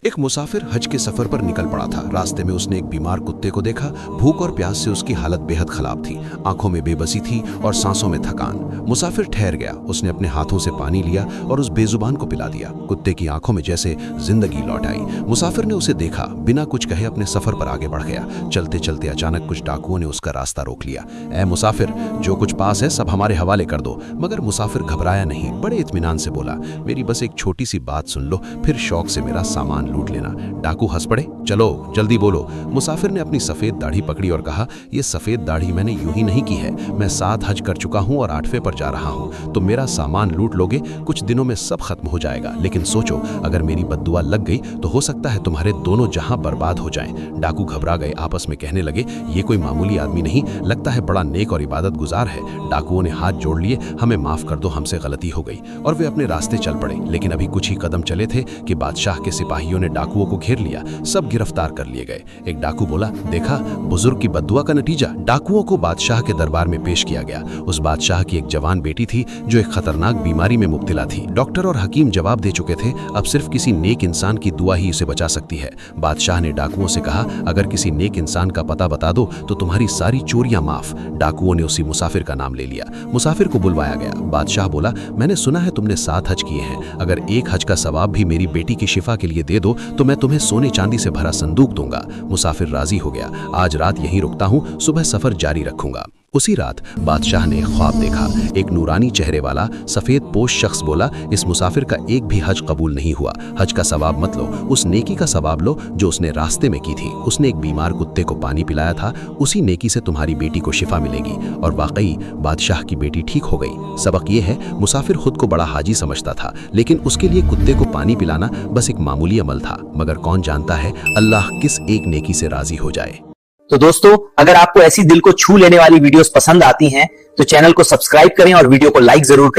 एक मुसाफिर हज के सफर पर निकल पड़ा था। रास्ते में उसने एक बीमार कुत्ते को देखा। भूख और प्यास से उसकी हालत बेहद खराब थी। आंखों में बेबसी थी और सांसों में थकान। मुसाफिर ठहर गया। उसने अपने हाथों से पानी लिया और उस बेजुबान को पिला दिया। कुत्ते की आंखों में जैसे जिंदगी लौट आई। मुसाफिर ने उसे देखा, बिना कुछ कहे अपने सफर पर आगे बढ़ गया। चलते चलते अचानक कुछ डाकुओं ने उसका रास्ता रोक लिया। ऐ मुसाफिर, जो कुछ पास है सब हमारे हवाले कर दो। मगर मुसाफिर घबराया नहीं, बड़े इत्मीनान से बोला, मेरी बस एक छोटी सी बात सुन लो, फिर शौक से मेरा सामान लूट लेना। डाकू हंस पड़े, चलो जल्दी बोलो। मुसाफिर ने अपनी सफेद दाढ़ी पकड़ी और कहा, ये सफेद दाढ़ी मैंने यूं ही नहीं की है। मैं 7 हज कर चुका हूं और 8वें पर जा रहा हूं। तो मेरा सामान लूट लोगे, कुछ दिनों में सब खत्म हो जाएगा। लेकिन सोचो, अगर मेरी बद्दुआ लग गई तो हो सकता है तुम्हारे दोनों जहां बर्बाद हो जाएं। डाकू घबरा गए, आपस में कहने लगे, ये कोई मामूली आदमी नहीं, लगता है बड़ा नेक और इबादत गुजार है। डाकुओं ने हाथ जोड़ लिए, हमें माफ कर दो, हमसे गलती हो गई। और वे अपने रास्ते चल पड़े। लेकिन अभी कुछ ही कदम चले थे कि बादशाह के सिपाहियों ने डाकुओं को घेर लिया। सब गिरफ्तार कर लिए गए। एक डाकू बोला, देखा बुजुर्ग की बद्दुआ का नतीजा। डाकुओं को बादशाह के दरबार में पेश किया गया। उस बादशाह की एक जवान बेटी थी जो एक खतरनाक बीमारी में मुब्तला थी। डॉक्टर और हकीम जवाब दे चुके थे, अब सिर्फ किसी नेक इंसान की दुआ ही उसे बचा सकती है। बादशाह ने डाकुओं से कहा, अगर किसी नेक इंसान का पता बता दो तो तुम्हारी सारी चोरियां माफ। डाकुओं ने उसी मुसाफिर का नाम ले लिया। मुसाफिर को बुलवाया गया। बादशाह बोला, मैंने सुना है तुमने 7 हज किए हैं। अगर एक हज का सवाब भी मेरी बेटी की शिफा के लिए दे दो तो मैं तुम्हें सोने चांदी से भरा संदूक दूंगा। मुसाफिर राजी हो गया। आज रात यहीं रुकता हूं, सुबह सफर जारी रखूंगा। उसी रात बादशाह ने ख्वाब देखा। एक नूरानी चेहरे वाला सफेद पोश शख्स बोला, इस मुसाफिर का एक भी हज कबूल नहीं हुआ। हज का सवाब मत लो, उस नेकी का सवाब लो जो उसने रास्ते में की थी। उसने एक बीमार कुत्ते को पानी पिलाया था, उसी नेकी से तुम्हारी बेटी को शिफा मिलेगी। और वाकई बादशाह की बेटी ठीक हो गई। सबक ये है, मुसाफिर खुद को बड़ा हाजी समझता था, लेकिन उसके लिए कुत्ते को पानी पिलाना बस एक मामूली अमल था। मगर कौन जानता है अल्लाह किस एक नेकी से राजी हो जाए। तो दोस्तों, अगर आपको ऐसी दिल को छू लेने वाली वीडियोस पसंद आती हैं तो चैनल को सब्सक्राइब करें और वीडियो को लाइक जरूर करें।